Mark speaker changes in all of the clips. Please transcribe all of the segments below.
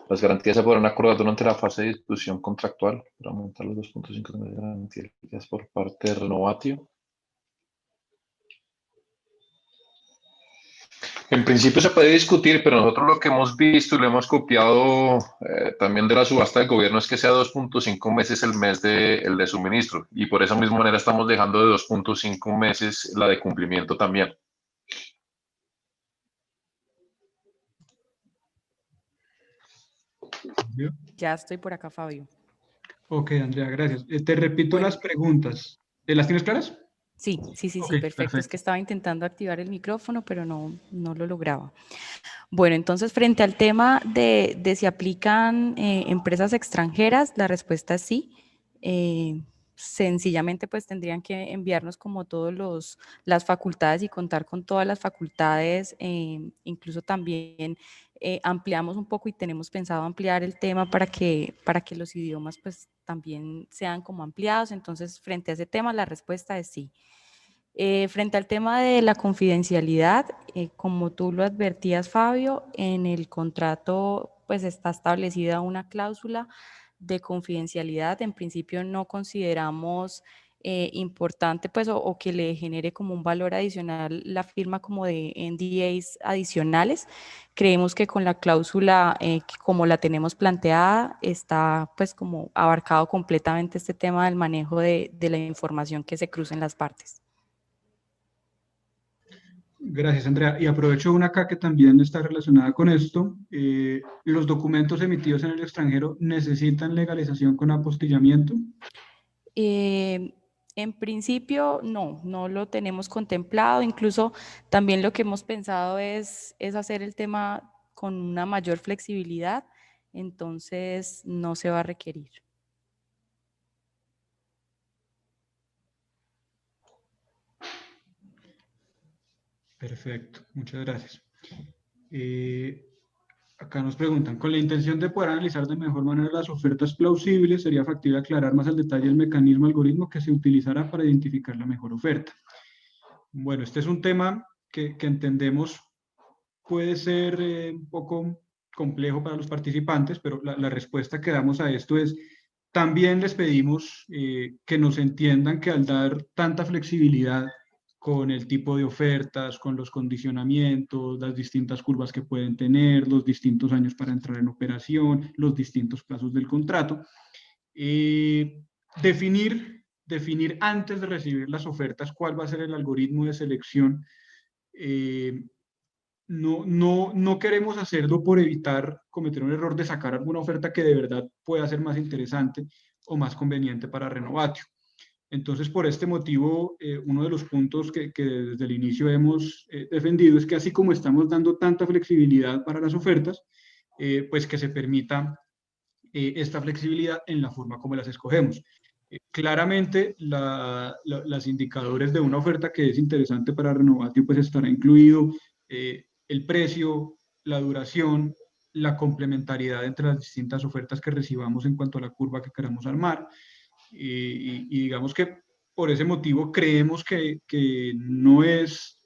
Speaker 1: Las garantías se podrán acordar durante la fase de discusión contractual para aumentar los 2.5 de garantías por parte de Renovatio. En principio se puede discutir, pero nosotros lo que hemos visto y lo hemos copiado también de la subasta del gobierno es que sea 2.5 meses el de suministro, y por esa misma manera estamos dejando de 2.5 meses la de cumplimiento también.
Speaker 2: Ya estoy por acá, Fabio.
Speaker 3: Ok, Andrea, gracias. Te repito
Speaker 2: Bueno.
Speaker 3: las preguntas. ¿Las tienes claras?
Speaker 2: Sí,
Speaker 3: Ok,
Speaker 2: perfecto. Es que estaba intentando activar el micrófono, pero no lo lograba. Bueno, entonces, frente al tema de si aplican empresas extranjeras, la respuesta es sí. Sencillamente, pues tendrían que enviarnos como todas las facultades y contar con todas las facultades. Incluso también ampliamos un poco y tenemos pensado ampliar el tema para que los idiomas pues también sean como ampliados. Entonces, frente a ese tema, la respuesta es sí. Frente al tema de la confidencialidad, como tú lo advertías, Fabio, en el contrato pues está establecida una cláusula de confidencialidad. En principio no consideramos importante pues o que le genere como un valor adicional la firma como de NDAs adicionales. Creemos que con la cláusula como la tenemos planteada está pues como abarcado completamente este tema del manejo de la información que se cruza en las partes.
Speaker 3: Gracias, Andrea. Y aprovecho una acá que también está relacionada con esto. ¿Los documentos emitidos en el extranjero necesitan legalización con apostillamiento?
Speaker 2: En principio, no lo tenemos contemplado. Incluso también lo que hemos pensado es hacer el tema con una mayor flexibilidad, entonces no se va a requerir.
Speaker 3: Perfecto, muchas gracias. Acá nos preguntan, con la intención de poder analizar de mejor manera las ofertas plausibles, sería factible aclarar más al detalle el mecanismo algoritmo que se utilizará para identificar la mejor oferta. Bueno, este es un tema que entendemos puede ser un poco complejo para los participantes, pero la respuesta que damos a esto es, también les pedimos que nos entiendan que al dar tanta flexibilidad con el tipo de ofertas, con los condicionamientos, las distintas curvas que pueden tener, los distintos años para entrar en operación, los distintos plazos del contrato, definir antes de recibir las ofertas cuál va a ser el algoritmo de selección. No queremos hacerlo por evitar cometer un error de sacar alguna oferta que de verdad pueda ser más interesante o más conveniente para Renovatio. Entonces, por este motivo, uno de los puntos que desde el inicio hemos defendido es que así como estamos dando tanta flexibilidad para las ofertas, pues que se permita esta flexibilidad en la forma como las escogemos. Claramente, las indicadores de una oferta que es interesante para Renovatio, pues estará incluido el precio, la duración, la complementariedad entre las distintas ofertas que recibamos en cuanto a la curva que queramos armar. Y digamos que por ese motivo creemos que no es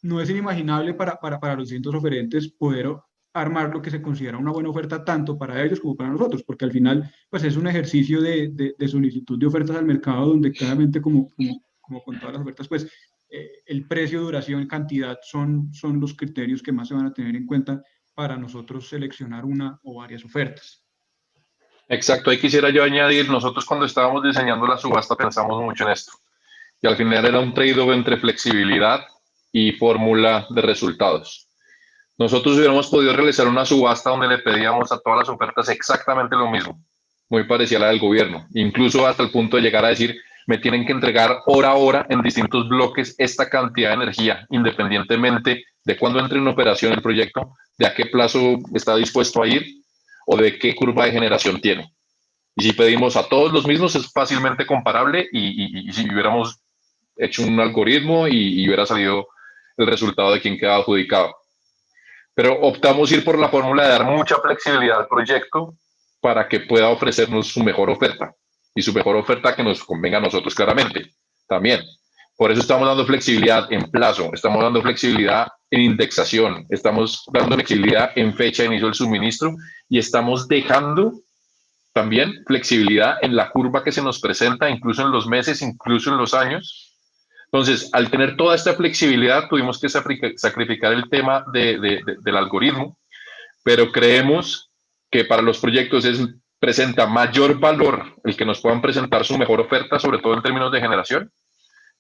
Speaker 3: inimaginable para los distintos oferentes poder armar lo que se considera una buena oferta tanto para ellos como para nosotros, porque al final pues es un ejercicio de solicitud de ofertas al mercado donde claramente como con todas las ofertas pues el precio, duración, cantidad son los criterios que más se van a tener en cuenta para nosotros seleccionar una o varias ofertas.
Speaker 1: Exacto, ahí quisiera yo añadir, nosotros cuando estábamos diseñando la subasta pensamos mucho en esto, y al final era un trade-off entre flexibilidad y fórmula de resultados. Nosotros hubiéramos podido realizar una subasta donde le pedíamos a todas las ofertas exactamente lo mismo, muy parecida a la del gobierno, incluso hasta el punto de llegar a decir, me tienen que entregar hora a hora en distintos bloques esta cantidad de energía, independientemente de cuándo entre en operación el proyecto, de a qué plazo está dispuesto a ir o de qué curva de generación tiene. Y si pedimos a todos los mismos es fácilmente comparable y si hubiéramos hecho un algoritmo y hubiera salido el resultado de quién queda adjudicado. Pero optamos ir por la fórmula de dar mucha flexibilidad al proyecto para que pueda ofrecernos su mejor oferta y su mejor oferta que nos convenga a nosotros claramente también. Por eso estamos dando flexibilidad en plazo, estamos dando flexibilidad en indexación, estamos dando flexibilidad en fecha de inicio del suministro y estamos dejando también flexibilidad en la curva que se nos presenta, incluso en los meses, incluso en los años. Entonces, al tener toda esta flexibilidad, tuvimos que sacrificar el tema del algoritmo, pero creemos que para los proyectos presenta mayor valor el que nos puedan presentar su mejor oferta, sobre todo en términos de generación,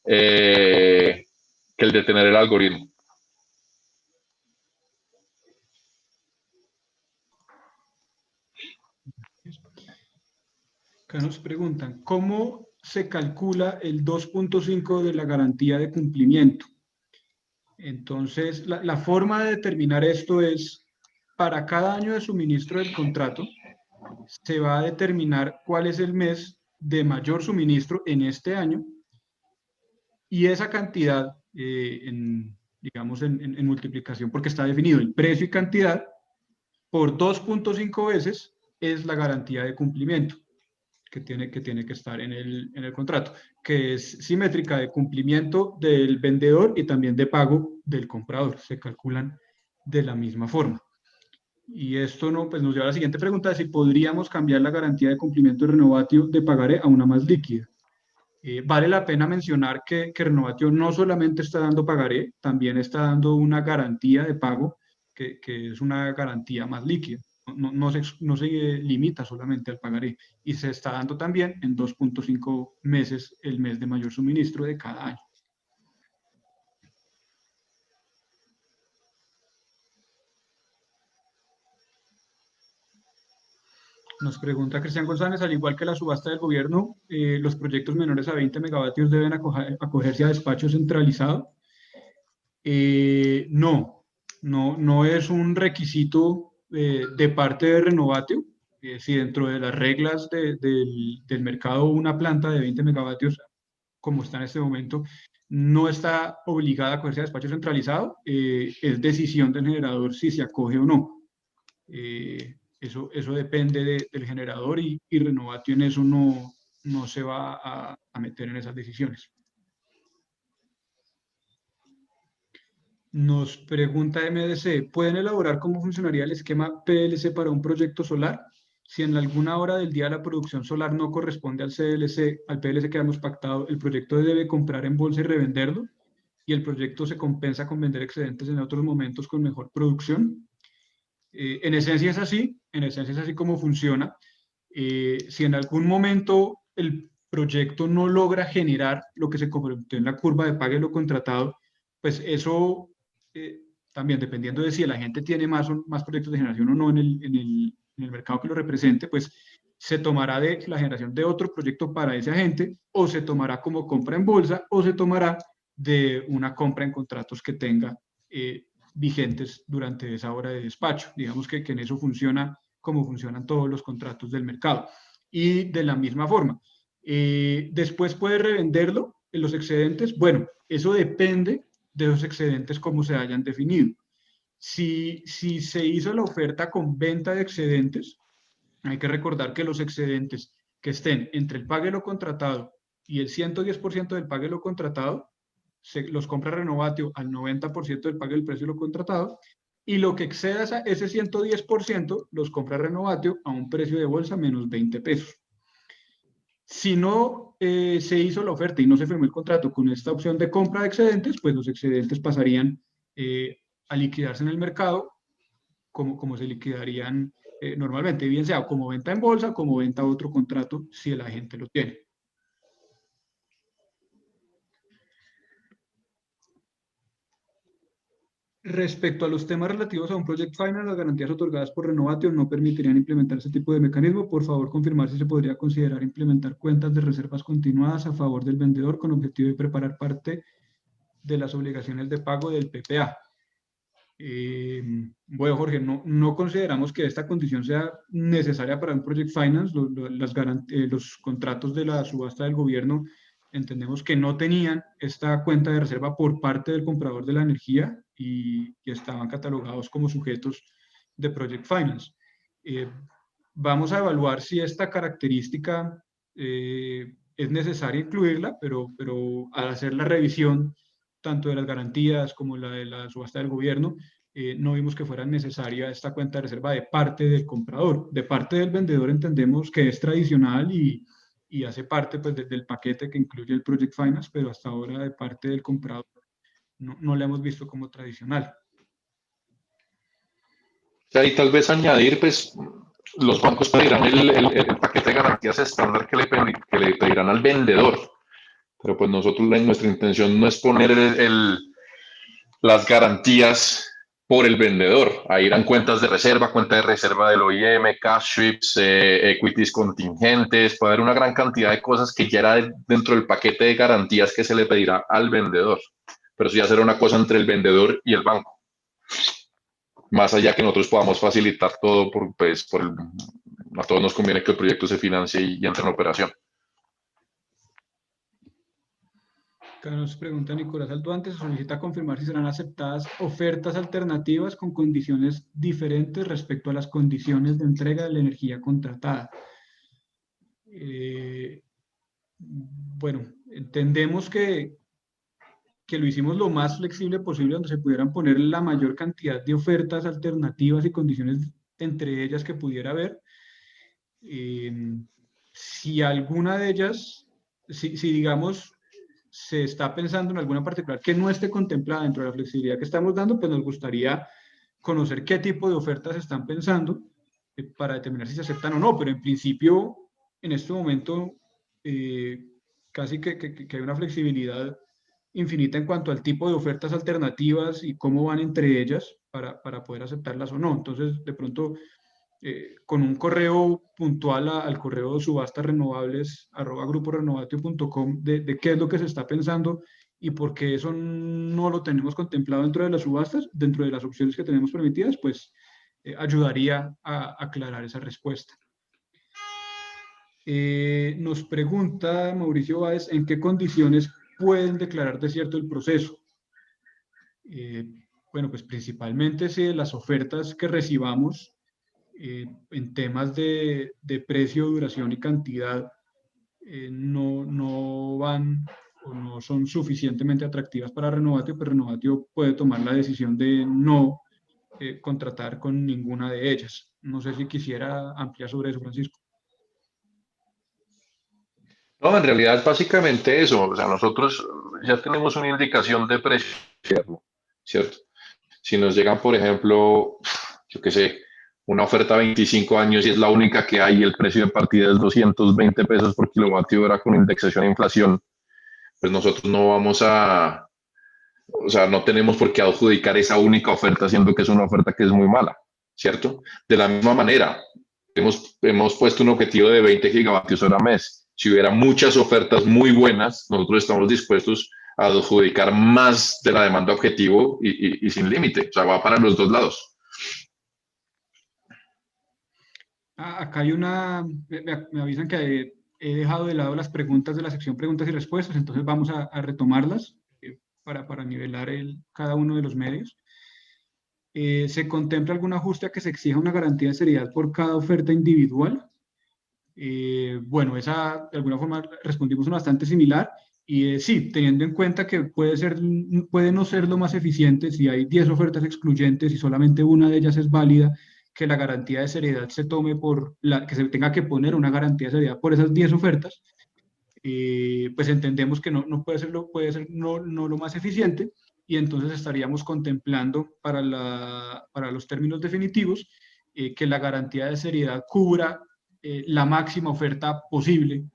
Speaker 1: que el de tener el algoritmo.
Speaker 3: Acá nos preguntan, ¿cómo se calcula el 2.5 de la garantía de cumplimiento? Entonces, la forma de determinar esto es, para cada año de suministro del contrato, se va a determinar cuál es el mes de mayor suministro en este año y esa cantidad, digamos, en multiplicación, porque está definido el precio y cantidad, por 2.5 veces es la garantía de cumplimiento que tiene que estar en el contrato, que es simétrica de cumplimiento del vendedor y también de pago del comprador. Se calculan de la misma forma. Y esto pues nos lleva a la siguiente pregunta, si podríamos cambiar la garantía de cumplimiento de Renovatio de pagaré a una más líquida. Vale la pena mencionar que Renovatio no solamente está dando pagaré, también está dando una garantía de pago, que es una garantía más líquida. No se limita solamente al pagaré y se está dando también en 2.5 meses el mes de mayor suministro de cada año. Nos pregunta Cristian González, al igual que la subasta del gobierno, ¿los proyectos menores a 20 megavatios deben acogerse a despacho centralizado? No es un requisito de parte de Renovatio. Si dentro de las reglas del mercado una planta de 20 megavatios, como está en este momento, no está obligada a acogerse a despacho centralizado, es decisión del generador si se acoge o no. Eso depende del generador y Renovatio en eso no se va a meter en esas decisiones. Nos pregunta MDC, ¿pueden elaborar cómo funcionaría el esquema PLC para un proyecto solar? Si en alguna hora del día la producción solar no corresponde al PLC que hemos pactado, ¿el proyecto debe comprar en bolsa y revenderlo? ¿Y el proyecto se compensa con vender excedentes en otros momentos con mejor producción? En esencia es así como funciona. Si en algún momento el proyecto no logra generar lo que se comprometió en la curva de pague lo contratado, pues eso también dependiendo de si la gente tiene más proyectos de generación o no en el mercado que lo represente, pues se tomará de la generación de otro proyecto para ese agente, o se tomará como compra en bolsa, o se tomará de una compra en contratos que tenga vigentes durante esa hora de despacho. Digamos que en eso funciona como funcionan todos los contratos del mercado. Y de la misma forma, después puede revenderlo en los excedentes. Bueno, eso depende de los excedentes como se hayan definido. Si se hizo la oferta con venta de excedentes, hay que recordar que los excedentes que estén entre el pague lo contratado y el 110% del pague lo contratado, los compra Renovatio al 90% del pague del precio de lo contratado, y lo que exceda ese 110% los compra Renovatio a un precio de bolsa menos 20 pesos. Si no se hizo la oferta y no se firmó el contrato con esta opción de compra de excedentes, pues los excedentes pasarían a liquidarse en el mercado como se liquidarían normalmente, bien sea como venta en bolsa, como venta a otro contrato, si el agente lo tiene. Respecto a los temas relativos a un Project Finance, las garantías otorgadas por Renovatio no permitirían implementar ese tipo de mecanismo. Por favor, confirmar si se podría considerar implementar cuentas de reservas continuadas a favor del vendedor con objetivo de preparar parte de las obligaciones de pago del PPA. Bueno, Jorge, no consideramos que esta condición sea necesaria para un Project Finance. Los contratos de la subasta del gobierno entendemos que no tenían esta cuenta de reserva por parte del comprador de la energía y estaban catalogados como sujetos de Project Finance. Vamos a evaluar si esta característica es necesaria incluirla, pero al hacer la revisión tanto de las garantías como la de la subasta del gobierno, no vimos que fuera necesaria esta cuenta de reserva de parte del comprador. De parte del vendedor entendemos que es tradicional y hace parte pues, del paquete que incluye el Project Finance, pero hasta ahora de parte del comprador no la hemos visto como tradicional.
Speaker 1: Y tal vez añadir, pues, los bancos pedirán el paquete de garantías estándar que le pedirán al vendedor, pero pues nosotros, nuestra intención no es poner las garantías por el vendedor. Ahí irán cuentas de reserva, cuenta de reserva del OIM, cash sweeps, equities contingentes, puede haber una gran cantidad de cosas que ya era dentro del paquete de garantías que se le pedirá al vendedor. Pero eso ya será una cosa entre el vendedor y el banco. Más allá que nosotros podamos facilitar todo, a todos nos conviene que el proyecto se financie y entre en operación.
Speaker 3: Acá nos pregunta Nicolás Alduante, se solicita confirmar si serán aceptadas ofertas alternativas con condiciones diferentes respecto a las condiciones de entrega de la energía contratada. Bueno, entendemos que lo hicimos lo más flexible posible, donde se pudieran poner la mayor cantidad de ofertas alternativas y condiciones entre ellas que pudiera haber. Si alguna de ellas, si digamos, se está pensando en alguna particular que no esté contemplada dentro de la flexibilidad que estamos dando, pues nos gustaría conocer qué tipo de ofertas están pensando para determinar si se aceptan o no, pero en principio, en este momento, casi que hay una flexibilidad infinita en cuanto al tipo de ofertas alternativas y cómo van entre ellas para poder aceptarlas o no. Entonces, de pronto, con un correo puntual al correo de subastasrenovables@gruporenovatio.com de qué es lo que se está pensando y por qué eso no lo tenemos contemplado dentro de las subastas, dentro de las opciones que tenemos permitidas, pues ayudaría a aclarar esa respuesta. Nos pregunta Mauricio Báez, ¿en qué condiciones pueden declarar desierto el proceso? Bueno, pues principalmente si las ofertas que recibamos en temas de precio, duración y cantidad no van o no son suficientemente atractivas para Renovatio, pero Renovatio puede tomar la decisión de no contratar con ninguna de ellas. No sé si quisiera ampliar sobre eso, Francisco.
Speaker 1: No, en realidad es básicamente eso. O sea, nosotros ya tenemos una indicación de precio, ¿cierto? Si nos llegan, por ejemplo, yo qué sé, una oferta a 25 años y es la única que hay y el precio de partida es 220 pesos por kilovatio hora con indexación e inflación, pues nosotros no vamos o sea, no tenemos por qué adjudicar esa única oferta, siendo que es una oferta que es muy mala, ¿cierto? De la misma manera, hemos puesto un objetivo de 20 gigavatios hora mes. Si hubiera muchas ofertas muy buenas, nosotros estamos dispuestos a adjudicar más de la demanda objetivo y sin límite. O sea, va para los dos lados.
Speaker 3: Acá hay me avisan que he dejado de lado las preguntas de la sección preguntas y respuestas, entonces vamos a retomarlas para nivelar cada uno de los medios. ¿Se contempla algún ajuste a que se exija una garantía de seriedad por cada oferta individual? Bueno, esa de alguna forma respondimos una bastante similar y sí, teniendo en cuenta que puede no ser lo más eficiente si hay 10 ofertas excluyentes y solamente una de ellas es válida, que la garantía de seriedad se tome que se tenga que poner una garantía de seriedad por esas 10 ofertas, pues entendemos que no puede ser, no lo más eficiente y entonces estaríamos contemplando para los términos definitivos que la garantía de seriedad cubra la máxima oferta posible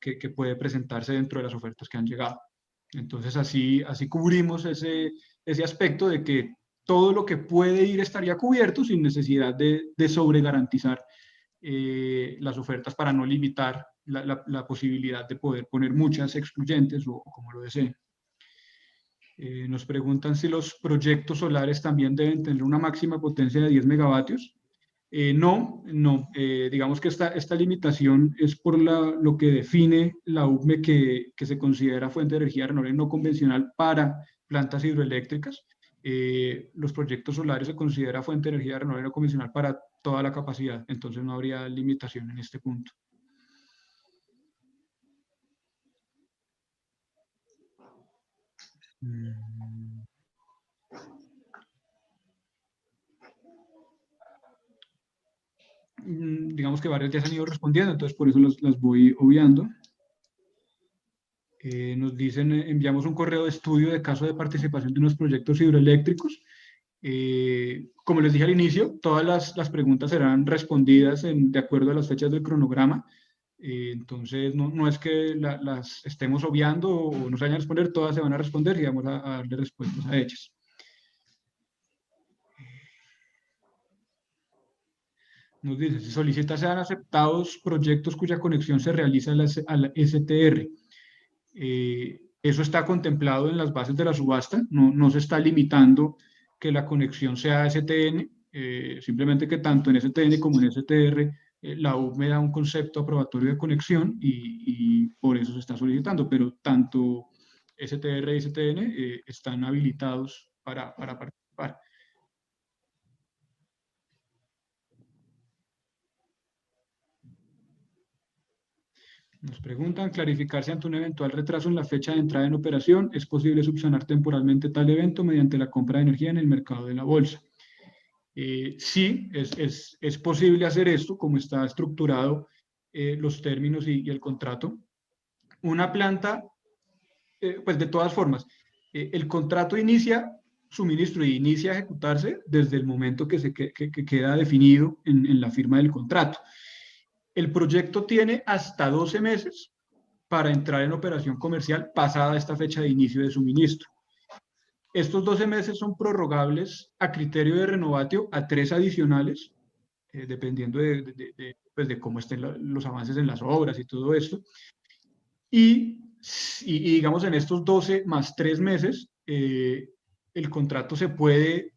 Speaker 3: que puede presentarse dentro de las ofertas que han llegado. Entonces así cubrimos ese aspecto de que todo lo que puede ir estaría cubierto sin necesidad de sobregarantizar las ofertas para no limitar la posibilidad de poder poner muchas excluyentes o como lo deseen. Nos preguntan si los proyectos solares también deben tener una máxima potencia de 10 megavatios. No, digamos que esta limitación es por lo que define la UME que se considera fuente de energía renovable no convencional para plantas hidroeléctricas. Los proyectos solares se considera fuente de energía renovable no convencional para toda la capacidad, entonces no habría limitación en este punto. Mm. Digamos que varias ya se han ido respondiendo, entonces por eso las voy obviando. Nos dicen, enviamos un correo de estudio de caso de participación de unos proyectos hidroeléctricos. Como les dije al inicio, todas las preguntas serán respondidas de acuerdo a las fechas del cronograma. Entonces, no es que las estemos obviando o no se vayan a responder, todas se van a responder y vamos a darle respuestas a ellas. Nos dice, se solicita sean aceptados proyectos cuya conexión se realiza a la STR. Eso está contemplado en las bases de la subasta, no se está limitando que la conexión sea STN, simplemente que tanto en STN como en STR la U me da un concepto aprobatorio de conexión y por eso se está solicitando, pero tanto STR y STN están habilitados para participar. Nos preguntan, clarificar si ante un eventual retraso en la fecha de entrada en operación es posible subsanar temporalmente tal evento mediante la compra de energía en el mercado de la bolsa. Sí, es posible hacer esto, como está estructurado los términos y el contrato. Una planta, pues de todas formas, el contrato inicia suministro y inicia a ejecutarse desde el momento que queda definido en la firma del contrato. El proyecto tiene hasta 12 meses para entrar en operación comercial pasada esta fecha de inicio de suministro. Estos 12 meses son prorrogables a criterio de renovatio a 3 adicionales, dependiendo pues de cómo estén los avances en las obras y todo esto. Y digamos, en estos 12 más 3 meses, el contrato se puede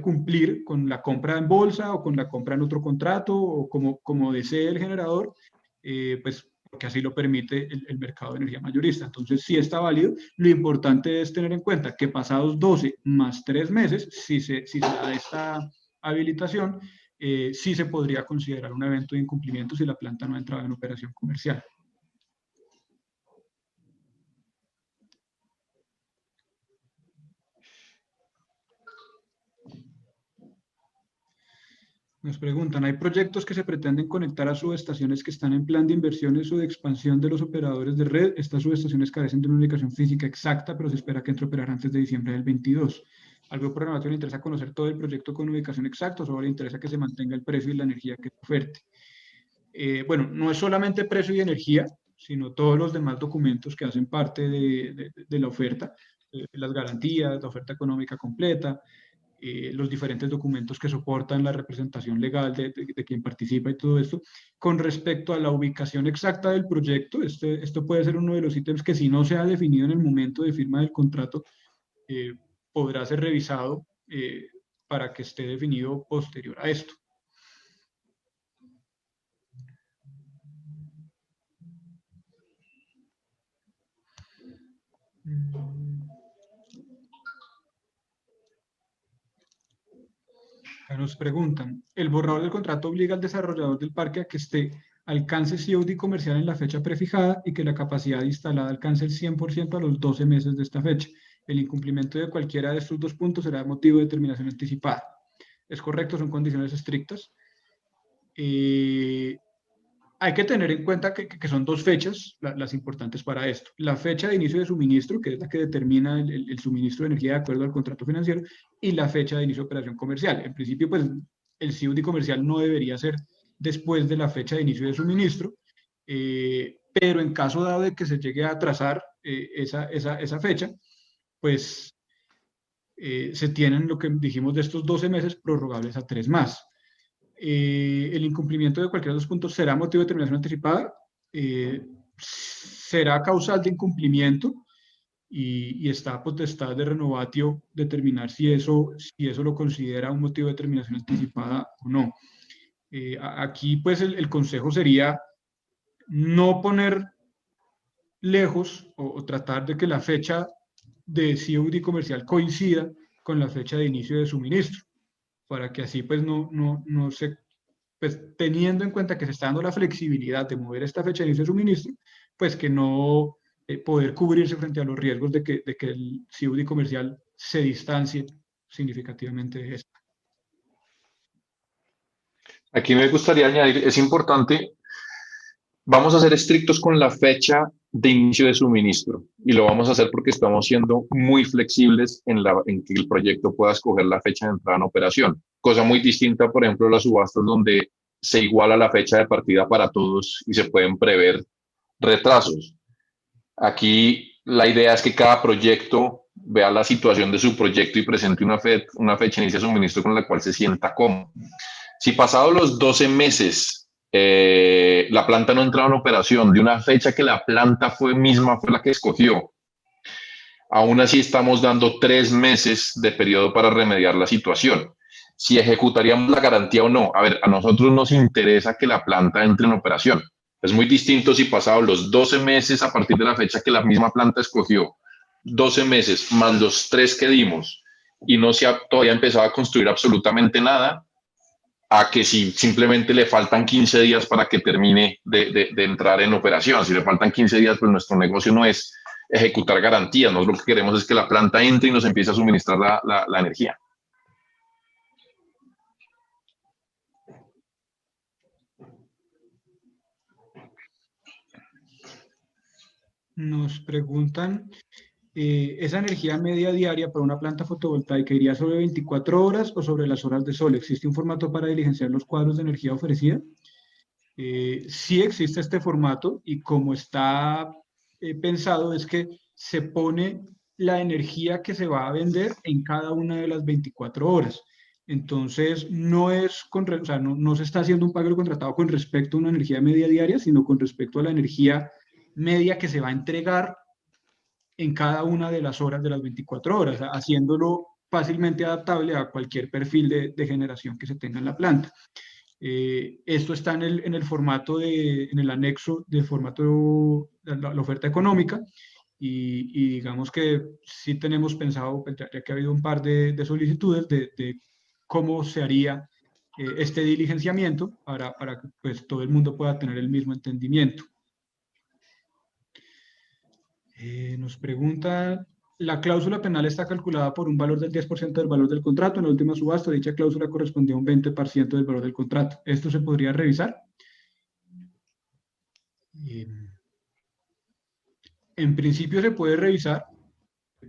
Speaker 3: cumplir con la compra en bolsa o con la compra en otro contrato o como desee el generador, pues porque así lo permite el mercado de energía mayorista. Entonces, sí está válido. Lo importante es tener en cuenta que pasados 12 más 3 meses, si se da esta habilitación, sí se podría considerar un evento de incumplimiento si la planta no ha entrado en operación comercial. Nos preguntan, ¿hay proyectos que se pretenden conectar a subestaciones que están en plan de inversiones o de expansión de los operadores de red? Estas subestaciones carecen de una ubicación física exacta, pero se espera que entre a operar antes de diciembre del 22. Al grupo de renovación le interesa conocer todo el proyecto con ubicación exacta, o solo le interesa que se mantenga el precio y la energía que se oferte. Bueno, no es solamente precio y energía, sino todos los demás documentos que hacen parte de la oferta, las garantías, la oferta económica completa, los diferentes documentos que soportan la representación legal de quien participa y todo esto. Con respecto a la ubicación exacta del proyecto, esto puede ser uno de los ítems que si no se ha definido en el momento de firma del contrato, podrá ser revisado para que esté definido posterior a esto. Nos preguntan, ¿el borrador del contrato obliga al desarrollador del parque a que alcance COD comercial en la fecha prefijada y que la capacidad instalada alcance el 100% a los 12 meses de esta fecha? El incumplimiento de cualquiera de estos dos puntos será motivo de terminación anticipada. Es correcto, son condiciones estrictas. Hay que tener en cuenta que son dos fechas las importantes para esto. La fecha de inicio de suministro, que es la que determina el suministro de energía de acuerdo al contrato financiero, y la fecha de inicio de operación comercial. En principio, pues el COD comercial no debería ser después de la fecha de inicio de suministro, pero en caso dado de que se llegue a atrasar esa fecha, pues se tienen lo que dijimos de estos 12 meses prorrogables a 3 más. El incumplimiento de cualquiera de los puntos será motivo de terminación anticipada, será causal de incumplimiento y está potestad de renovatio determinar si eso lo considera un motivo de terminación anticipada o no. Aquí pues el consejo sería no poner lejos o tratar de que la fecha de COD comercial coincida con la fecha de inicio de suministro, para que así pues no se, pues teniendo en cuenta que se está dando la flexibilidad de mover esta fecha de inicio de suministro, pues que no poder cubrirse frente a los riesgos de que el COD comercial se distancie significativamente de esto.
Speaker 1: Aquí me gustaría añadir, es importante, vamos a ser estrictos con la fecha de inicio de suministro y lo vamos a hacer porque estamos siendo muy flexibles en que el proyecto pueda escoger la fecha de entrada en operación. Cosa muy distinta, por ejemplo, las subastas donde se iguala la fecha de partida para todos y se pueden prever retrasos. Aquí la idea es que cada proyecto vea la situación de su proyecto y presente una fecha de inicio de suministro con la cual se sienta cómodo. Si pasados los 12 meses la planta no entraba en operación de una fecha que la planta fue la que escogió, aún así estamos dando 3 meses de periodo para remediar la situación. Si ejecutaríamos la garantía o no, a ver, a nosotros nos interesa que la planta entre en operación. Es muy distinto si pasados los 12 meses a partir de la fecha que la misma planta escogió, 12 meses más los 3 que dimos y no se ha todavía empezado a construir absolutamente nada, a que si simplemente le faltan 15 días para que termine de entrar en operación. Si le faltan 15 días, pues nuestro negocio no es ejecutar garantías. Nosotros lo que queremos es que la planta entre y nos empiece a suministrar la energía.
Speaker 3: Nos preguntan, ¿esa energía media diaria para una planta fotovoltaica iría sobre 24 horas o sobre las horas de sol? ¿Existe un formato para diligenciar los cuadros de energía ofrecida? Sí existe este formato y como está pensado es que se pone la energía que se va a vender en cada una de las 24 horas. Entonces, no se está haciendo un pago del contratado con respecto a una energía media diaria, sino con respecto a la energía media que se va a entregar en cada una de las horas de las 24 horas, haciéndolo fácilmente adaptable a cualquier perfil de generación que se tenga en la planta. Esto está en el formato en el anexo del formato de la oferta económica y digamos que sí tenemos pensado, ya que ha habido un par de solicitudes de cómo se haría este diligenciamiento para que pues, todo el mundo pueda tener el mismo entendimiento. Nos pregunta, la cláusula penal está calculada por un valor del 10% del valor del contrato. En la última subasta, dicha cláusula correspondía a un 20% del valor del contrato. ¿Esto se podría revisar? En principio se puede revisar.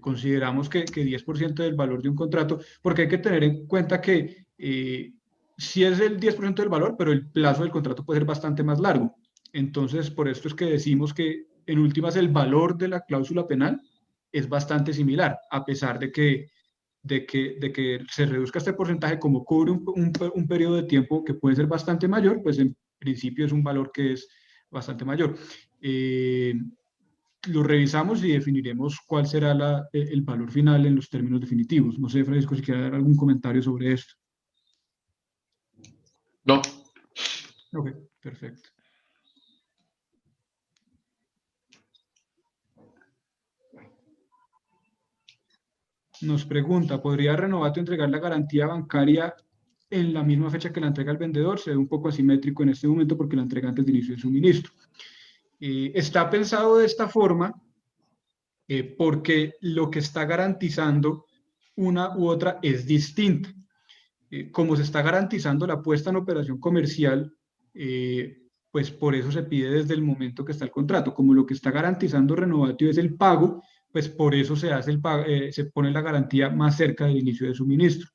Speaker 3: Consideramos que 10% del valor de un contrato, porque hay que tener en cuenta que sí es el 10% del valor, pero el plazo del contrato puede ser bastante más largo. Entonces, por esto es que decimos que en últimas el valor de la cláusula penal es bastante similar, a pesar de que se reduzca este porcentaje, como cubre un periodo de tiempo que puede ser bastante mayor, pues en principio es un valor que es bastante mayor. Lo revisamos y definiremos cuál será el valor final en los términos definitivos. No sé, Francisco, si quiere dar algún comentario sobre esto.
Speaker 1: No.
Speaker 3: Ok, perfecto. Nos pregunta, ¿podría Renovatio entregar la garantía bancaria en la misma fecha que la entrega el vendedor? Se ve un poco asimétrico en este momento porque la entrega antes de inicio de suministro. Está pensado de esta forma porque lo que está garantizando una u otra es distinto. Como se está garantizando la puesta en operación comercial, pues por eso se pide desde el momento que está el contrato. Como lo que está garantizando Renovatio es el pago, pues por eso se hace se pone la garantía más cerca del inicio de suministro.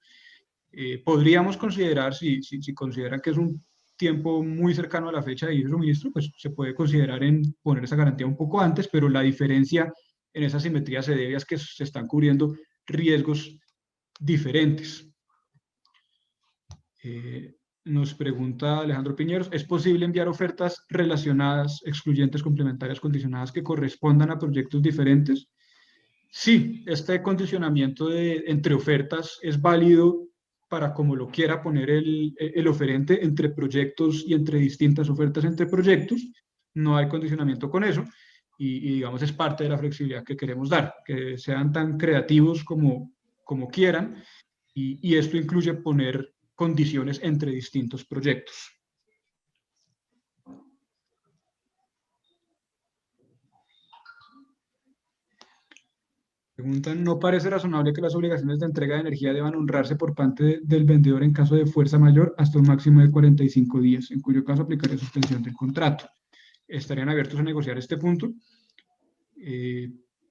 Speaker 3: Podríamos considerar, si consideran que es un tiempo muy cercano a la fecha de inicio de suministro, pues se puede considerar en poner esa garantía un poco antes, pero la diferencia en esa simetría se debe a que se están cubriendo riesgos diferentes. Nos pregunta Alejandro Piñeros, ¿es posible enviar ofertas relacionadas, excluyentes, complementarias, condicionadas que correspondan a proyectos diferentes? Sí, este condicionamiento entre ofertas es válido para como lo quiera poner el oferente entre proyectos y entre distintas ofertas entre proyectos. No hay condicionamiento con eso y digamos es parte de la flexibilidad que queremos dar, que sean tan creativos como quieran y esto incluye poner condiciones entre distintos proyectos. Preguntan, ¿no parece razonable que las obligaciones de entrega de energía deban honrarse por parte del vendedor en caso de fuerza mayor hasta un máximo de 45 días, en cuyo caso aplicaría suspensión del contrato? ¿Estarían abiertos a negociar este punto?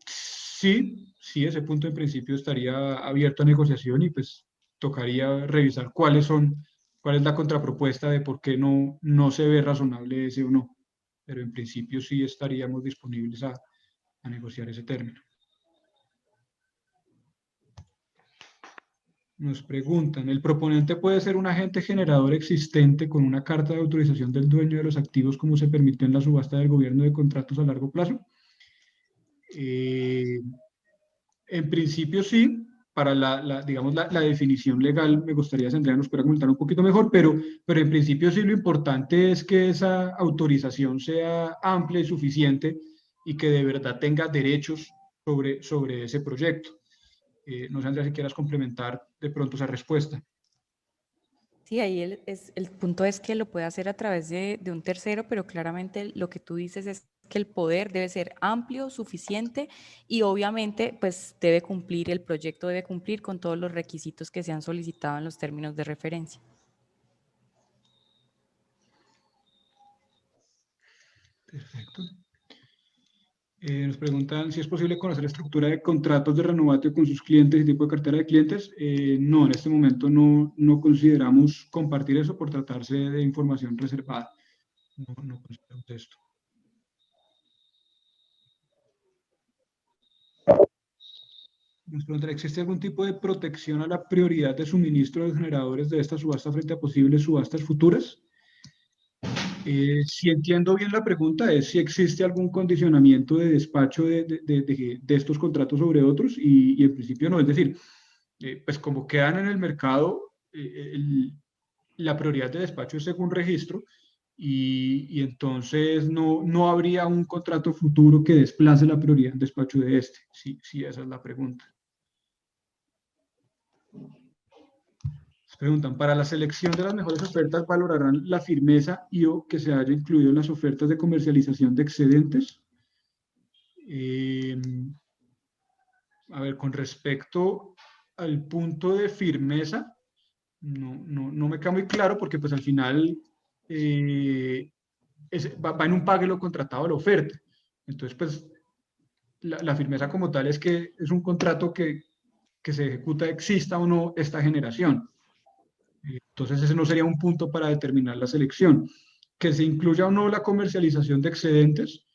Speaker 3: Sí, ese punto en principio estaría abierto a negociación y pues tocaría revisar cuál es la contrapropuesta de por qué no se ve razonable ese o no. Pero en principio sí estaríamos disponibles a negociar ese término. Nos preguntan, ¿el proponente puede ser un agente generador existente con una carta de autorización del dueño de los activos como se permitió en la subasta del gobierno de contratos a largo plazo? En principio sí, para digamos, la definición legal me gustaría Andrea nos pueda comentar un poquito mejor, pero en principio sí lo importante es que esa autorización sea amplia y suficiente y que de verdad tenga derechos sobre ese proyecto. No sé, Andrea, si quieras complementar de pronto esa respuesta.
Speaker 2: Sí, ahí el punto es que lo puede hacer a través de un tercero, pero claramente lo que tú dices es que el poder debe ser amplio, suficiente y obviamente pues el proyecto debe cumplir con todos los requisitos que se han solicitado en los términos de referencia.
Speaker 3: Perfecto. Nos preguntan si es posible conocer la estructura de contratos de Renovatio con sus clientes y tipo de cartera de clientes. No, en este momento no consideramos compartir eso por tratarse de información reservada. No consideramos esto. Nos preguntan, ¿existe algún tipo de protección a la prioridad de suministro de generadores de esta subasta frente a posibles subastas futuras? Si entiendo bien la pregunta, es si existe algún condicionamiento de despacho de estos contratos sobre otros y en principio no. Es decir, pues como quedan en el mercado, la prioridad de despacho es según registro y entonces no habría un contrato futuro que desplace la prioridad de despacho de este. Sí, esa es la pregunta. Preguntan, ¿para la selección de las mejores ofertas valorarán la firmeza y o que se haya incluido en las ofertas de comercialización de excedentes? A ver, con respecto al punto de firmeza, no me queda muy claro porque pues al final va en un pague lo contratado a la oferta. Entonces, pues la firmeza como tal es que es un contrato que se ejecuta, exista o no esta generación. Entonces ese no sería un punto para determinar la selección. Que se incluya o no la comercialización de excedentes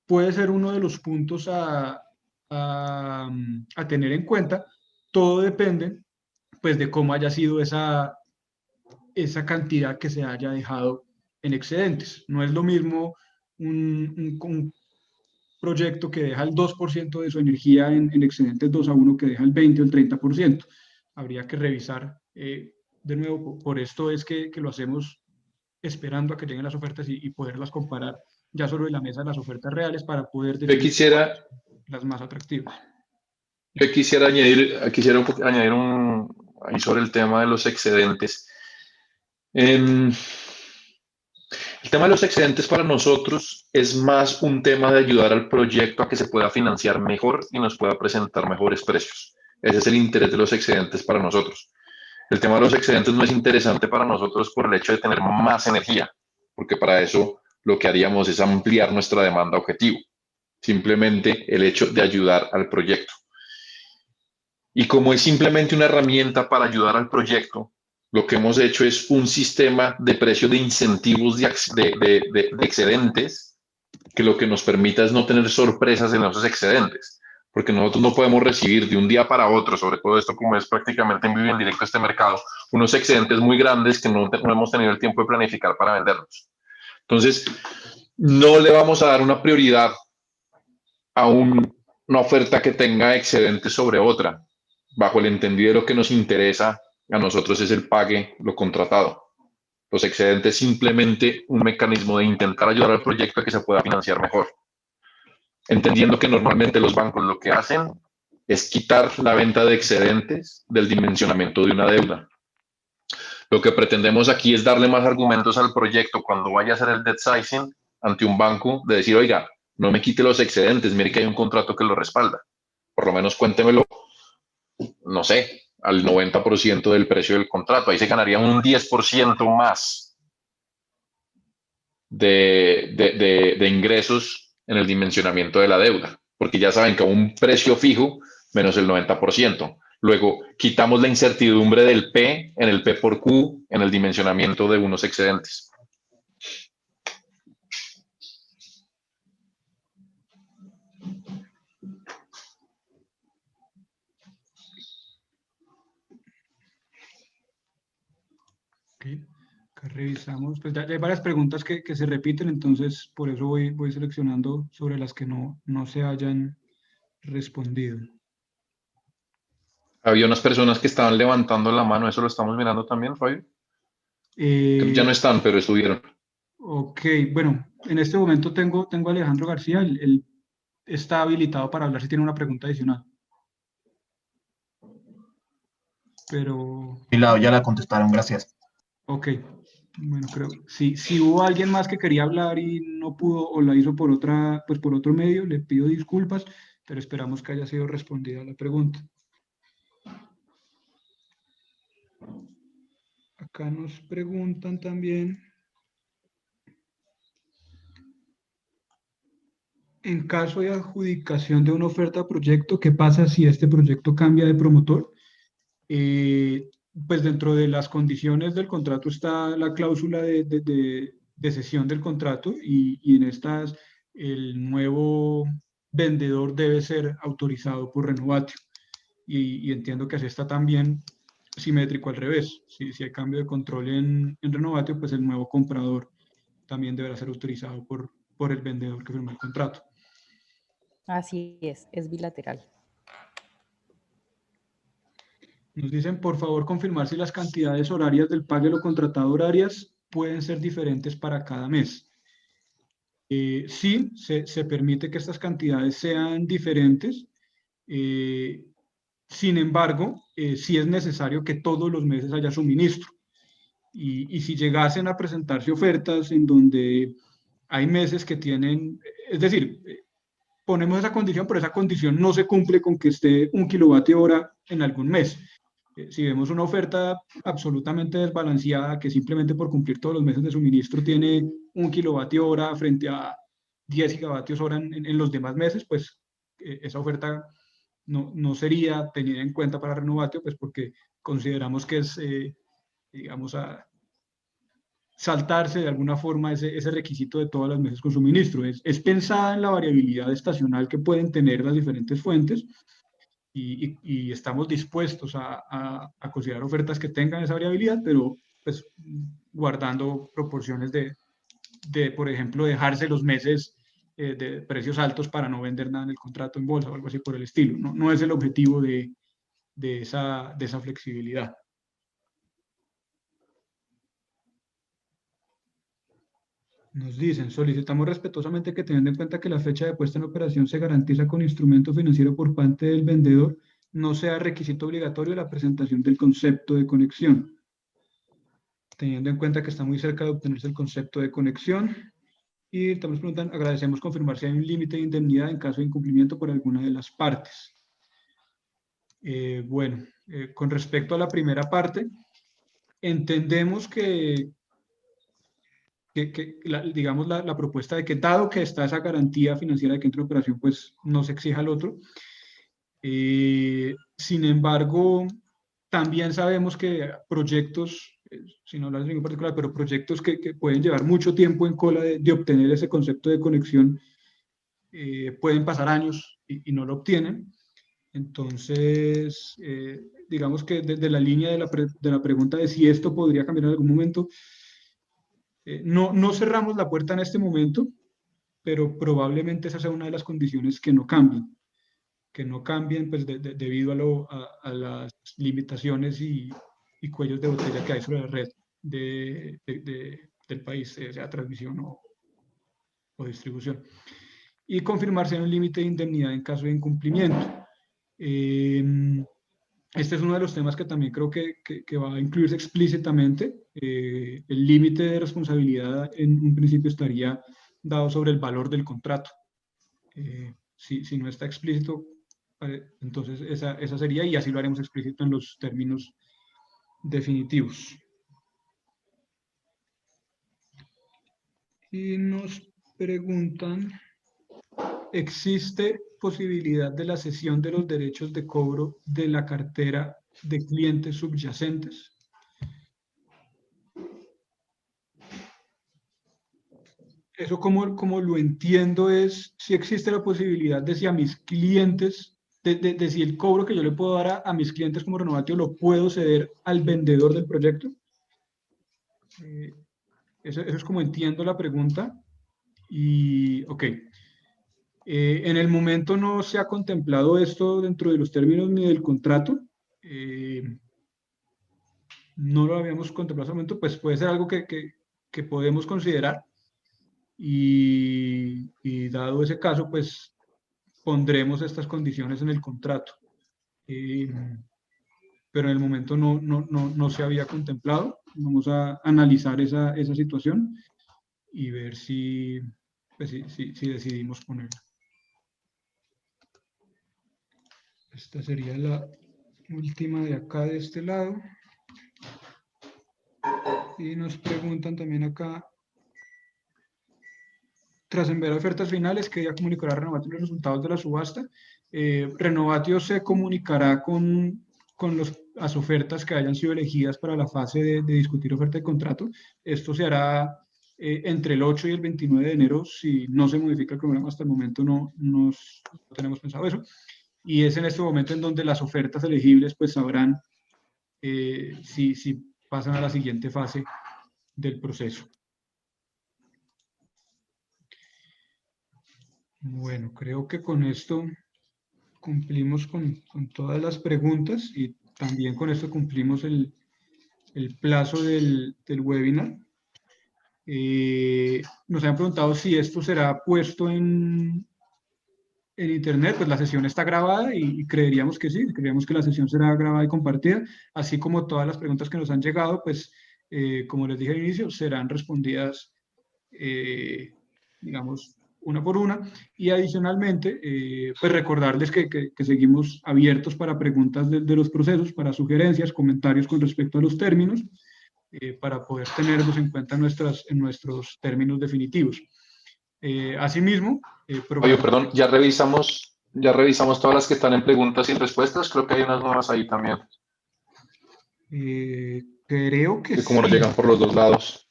Speaker 3: puede ser uno de los puntos a tener en cuenta. Todo depende pues de cómo haya sido esa cantidad que se haya dejado en excedentes. No es lo mismo un proyecto que deja el 2% de su energía en excedentes 2 a 1 que deja el 20 o el 30%. Habría que revisar de nuevo, por esto es que lo hacemos esperando a que lleguen las ofertas y poderlas comparar ya sobre la mesa las ofertas reales para poder definir las más atractivas.
Speaker 1: Yo quisiera añadir ahí sobre el tema de los excedentes. El tema de los excedentes para nosotros es más un tema de ayudar al proyecto a que se pueda financiar mejor y nos pueda presentar mejores precios. Ese es el interés de los excedentes para nosotros. El tema de los excedentes no es interesante para nosotros por el hecho de tener más energía, porque para eso lo que haríamos es ampliar nuestra demanda objetivo. Simplemente el hecho de ayudar al proyecto. Y como es simplemente una herramienta para ayudar al proyecto, lo que hemos hecho es un sistema de precio de incentivos de excedentes que lo que nos permita es no tener sorpresas en esos excedentes, porque nosotros no podemos recibir de un día para otro, sobre todo esto como es prácticamente en vivo y en directo este mercado, unos excedentes muy grandes que no hemos tenido el tiempo de planificar para venderlos. Entonces, no le vamos a dar una prioridad a una oferta que tenga excedentes sobre otra, bajo el entendido de lo que nos interesa a nosotros es el pague, lo contratado. Los excedentes simplemente un mecanismo de intentar ayudar al proyecto a que se pueda financiar mejor. Entendiendo que normalmente los bancos lo que hacen es quitar la venta de excedentes del dimensionamiento de una deuda. Lo que pretendemos aquí es darle más argumentos al proyecto cuando vaya a hacer el debt sizing ante un banco de decir, oiga, no me quite los excedentes, mire que hay un contrato que lo respalda. por lo menos cuéntemelo, no sé, al 90% del precio del contrato. Ahí se ganaría un 10% más de ingresos en el dimensionamiento de la deuda, porque ya saben que un precio fijo menos el 90%. Luego, quitamos la incertidumbre del P en el P por Q en el dimensionamiento de unos excedentes.
Speaker 3: Okay. Acá revisamos, pues ya hay varias preguntas que se repiten, entonces por eso voy seleccionando sobre las que no se hayan respondido.
Speaker 1: Había unas personas que estaban levantando la mano, eso lo estamos mirando también, Fabio. Ya no están, pero estuvieron.
Speaker 3: Ok, bueno, en este momento tengo a Alejandro García, él está habilitado para hablar si tiene una pregunta adicional. Pero,
Speaker 4: Mi lado ya la contestaron, gracias.
Speaker 3: ok, bueno, creo, si hubo alguien más que quería hablar y no pudo o la hizo pues por otro medio, le pido disculpas, pero esperamos que haya sido respondida la pregunta. Acá nos preguntan también, en caso de adjudicación de una oferta de proyecto, ¿qué pasa si este proyecto cambia de promotor? Pues dentro de las condiciones del contrato está la cláusula de cesión del contrato y en estas el nuevo vendedor debe ser autorizado por Renovatio. Y entiendo que así está también simétrico al revés. Si hay cambio de control en Renovatio, pues el nuevo comprador también deberá ser autorizado por el vendedor que firmó el contrato.
Speaker 2: Así es bilateral.
Speaker 3: Nos dicen, por favor, confirmar si las cantidades horarias del pago de lo contratado horarias pueden ser diferentes para cada mes. Sí, se permite que estas cantidades sean diferentes. Sin embargo, sí es necesario que todos los meses haya suministro. Y si llegasen a presentarse ofertas en donde hay meses que tienen, es decir, ponemos esa condición, pero esa condición no se cumple con que esté 1 kilovatio hora en algún mes. Si vemos una oferta absolutamente desbalanceada que simplemente por cumplir todos los meses de suministro tiene 1 kilovatio hora frente a 10 gigavatios hora en los demás meses, pues esa oferta no sería tenida en cuenta para Renovatio, pues porque consideramos que es, digamos, a saltarse de alguna forma ese requisito de todos los meses con suministro. Es pensada en la variabilidad estacional que pueden tener las diferentes fuentes y estamos dispuestos a considerar ofertas que tengan esa variabilidad, pero pues guardando proporciones por ejemplo, dejarse los meses de precios altos para no vender nada en el contrato en bolsa o algo así por el estilo. No es el objetivo de esa flexibilidad. Nos dicen, solicitamos respetuosamente que teniendo en cuenta que la fecha de puesta en operación se garantiza con instrumento financiero por parte del vendedor, no sea requisito obligatorio la presentación del concepto de conexión. Teniendo en cuenta que está muy cerca de obtenerse el concepto de conexión. Y estamos preguntando, agradecemos confirmar si hay un límite de indemnidad en caso de incumplimiento por alguna de las partes. Bueno, con respecto a la primera parte, entendemos que digamos, la propuesta de que dado que está esa garantía financiera de que entre en operación, pues no se exija al otro. Sin embargo, también sabemos que proyectos, si no hablar de ningún particular, pero proyectos que pueden llevar mucho tiempo en cola de obtener ese concepto de conexión, pueden pasar años y no lo obtienen. Entonces, digamos que desde la línea de la pregunta de si esto podría cambiar en algún momento, no cerramos la puerta en este momento, pero probablemente esa sea una de las condiciones que no cambien pues, debido a las limitaciones y cuellos de botella que hay sobre la red del país, sea transmisión o distribución. Y confirmar si hay un límite de indemnidad en caso de incumplimiento. Este es uno de los temas que también creo que va a incluirse explícitamente. El límite de responsabilidad en un principio estaría dado sobre el valor del contrato. Si no está explícito, Entonces, esa sería, y así lo haremos explícito en los términos definitivos. Y nos preguntan, ¿existe posibilidad de la cesión de los derechos de cobro de la cartera de clientes subyacentes? Eso como lo entiendo es si existe la posibilidad de si a mis clientes, de si el cobro que yo le puedo dar a mis clientes como Renovatio lo puedo ceder al vendedor del proyecto. Eso es como entiendo la pregunta. Y, ok. En el momento no se ha contemplado esto dentro de los términos ni del contrato. No lo habíamos contemplado en ese momento, pues puede ser algo que podemos considerar. Y dado ese caso, pues pondremos estas condiciones en el contrato. Pero en el momento no se había contemplado. Vamos a analizar esa situación y ver si decidimos ponerla. Esta sería la última de acá, de este lado. Y nos preguntan también acá, tras enviar ofertas finales, que ya comunicará Renovatio los resultados de la subasta. Renovatio se comunicará con las ofertas que hayan sido elegidas para la fase de discutir oferta de contrato. Esto se hará entre el 8 y el 29 de enero, si no se modifica el programa. Hasta el momento no tenemos pensado eso. Y es en este momento en donde las ofertas elegibles pues sabrán si pasan a la siguiente fase del proceso. Bueno, creo que con esto cumplimos con todas las preguntas y también con esto cumplimos el plazo del webinar. Nos habían preguntado si esto será puesto en internet. Pues la sesión está grabada y creeríamos que sí, creeríamos que la sesión será grabada y compartida, así como todas las preguntas que nos han llegado, pues como les dije al inicio, serán respondidas, digamos, una por una. Y adicionalmente, pues recordarles que seguimos abiertos para preguntas de los procesos, para sugerencias, comentarios con respecto a los términos, para poder tenerlos en cuenta en nuestros términos definitivos. Asimismo,
Speaker 1: Oye, perdón, ya revisamos todas las que están en preguntas y respuestas. Creo que hay unas nuevas ahí también.
Speaker 3: Creo que sí.
Speaker 1: Como nos llegan por los dos lados.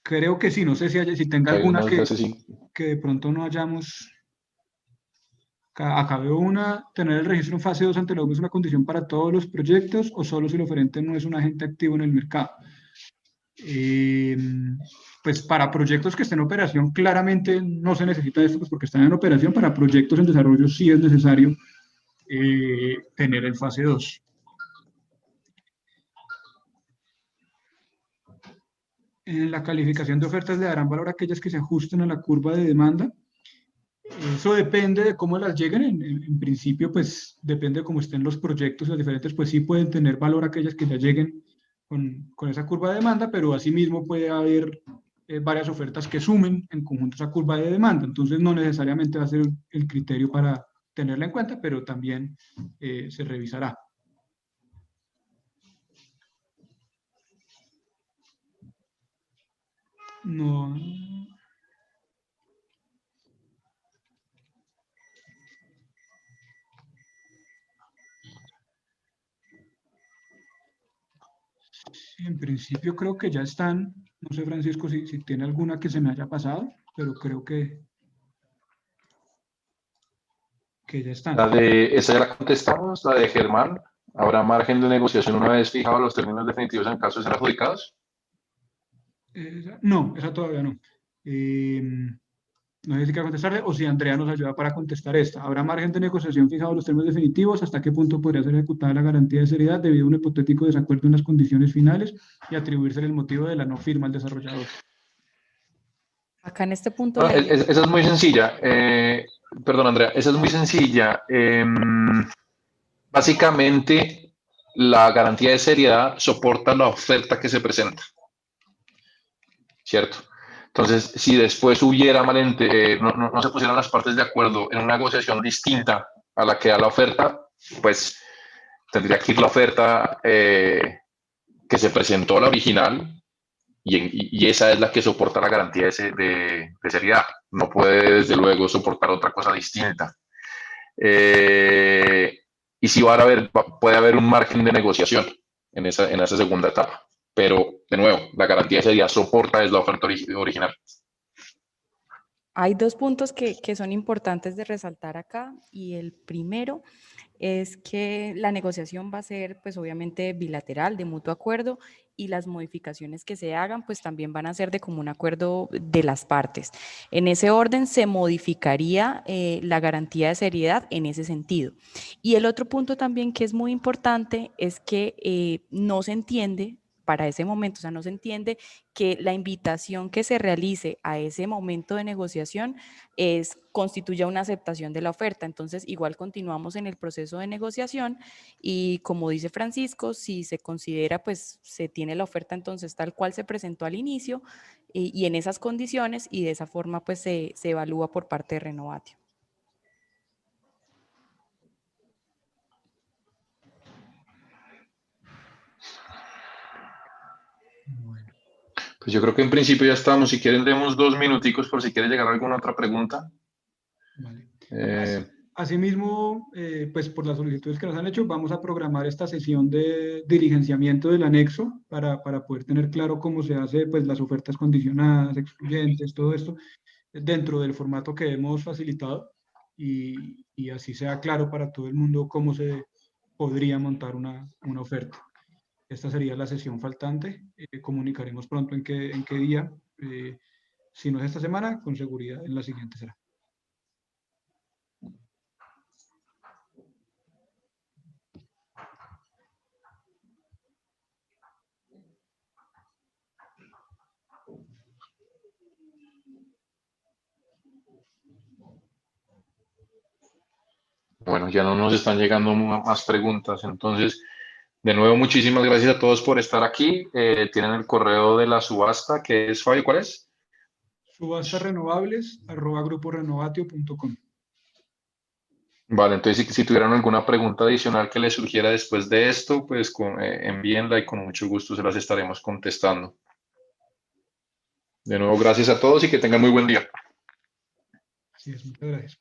Speaker 3: Creo que sí, no sé si tenga alguna que de pronto no hayamos. Acá veo una: tener el registro en fase 2 ante la UE es una condición para todos los proyectos o solo si el oferente no es un agente activo en el mercado. Pues para proyectos que estén en operación claramente no se necesita esto, pues porque están en operación. Para proyectos en desarrollo sí es necesario tener el fase 2. En la calificación de ofertas le darán valor a aquellas que se ajusten a la curva de demanda. Eso depende de cómo las lleguen. En principio, pues depende de cómo estén los proyectos, los diferentes, pues sí pueden tener valor aquellas que ya lleguen con esa curva de demanda, pero asimismo puede haber varias ofertas que sumen en conjunto esa curva de demanda. Entonces no necesariamente va a ser el criterio para tenerla en cuenta, pero también se revisará. No. Sí, en principio creo que ya están. No sé, Francisco, si tiene alguna que se me haya pasado, pero creo que ya están.
Speaker 1: Esa ya la contestamos, la de Germán. ¿Habrá margen de negociación una vez fijados los términos definitivos en caso de ser adjudicados?
Speaker 3: No, esa todavía no. No sé si quiere contestarle o si Andrea nos ayuda para contestar esta. ¿Habrá margen de negociación fijados los términos definitivos? ¿Hasta qué punto podría ser ejecutada la garantía de seriedad debido a un hipotético desacuerdo en las condiciones finales y atribuirse el motivo de la no firma al desarrollador?
Speaker 2: Acá en este punto...
Speaker 1: No, esa es muy sencilla. Perdón, Andrea, esa es muy sencilla. Básicamente, la garantía de seriedad soporta la oferta que se presenta. ¿Cierto? Entonces, si después hubiera no se pusieran las partes de acuerdo en una negociación distinta a la que da la oferta, pues tendría que ir la oferta que se presentó, la original, y esa es la que soporta la garantía de seriedad. No puede, desde luego, soportar otra cosa distinta. Y sí puede haber un margen de negociación en esa segunda etapa. Pero, de nuevo, la garantía de seriedad soporta es la oferta original.
Speaker 2: Hay dos puntos que son importantes de resaltar acá, y el primero es que la negociación va a ser, pues obviamente, bilateral, de mutuo acuerdo, y las modificaciones que se hagan, pues también van a ser de común acuerdo de las partes. En ese orden se modificaría la garantía de seriedad en ese sentido. Y el otro punto también que es muy importante es que no se entiende para ese momento, o sea, no se entiende que la invitación que se realice a ese momento de negociación constituya una aceptación de la oferta. Entonces, igual continuamos en el proceso de negociación y, como dice Francisco, si se considera, pues se tiene la oferta entonces tal cual se presentó al inicio y en esas condiciones, y de esa forma pues se evalúa por parte de Renovatio.
Speaker 3: Bueno,
Speaker 1: Pues yo creo que en principio ya estamos. Si quieren, demos 2 minuticos por si quiere llegar alguna otra pregunta.
Speaker 3: vale.
Speaker 1: Eh,
Speaker 3: Asimismo, pues por las solicitudes que nos han hecho, vamos a programar esta sesión de diligenciamiento del anexo para poder tener claro cómo se hace, pues, las ofertas condicionadas, excluyentes, todo esto, dentro del formato que hemos facilitado, y así sea claro para todo el mundo cómo se podría montar una oferta. Esta sería la sesión faltante. Comunicaremos pronto en qué día. Si no es esta semana, con seguridad en la siguiente será.
Speaker 1: bueno, ya no nos están llegando más preguntas. Entonces, de nuevo, muchísimas gracias a todos por estar aquí. Tienen el correo de la subasta, que es, Fabio, ¿cuál es?
Speaker 3: subastarrenovables@gruporenovatio.com.
Speaker 1: Vale, entonces si tuvieran alguna pregunta adicional que les surgiera después de esto, pues envíenla y con mucho gusto se las estaremos contestando. De nuevo, gracias a todos y que tengan muy buen día.
Speaker 3: Así es, muchas gracias.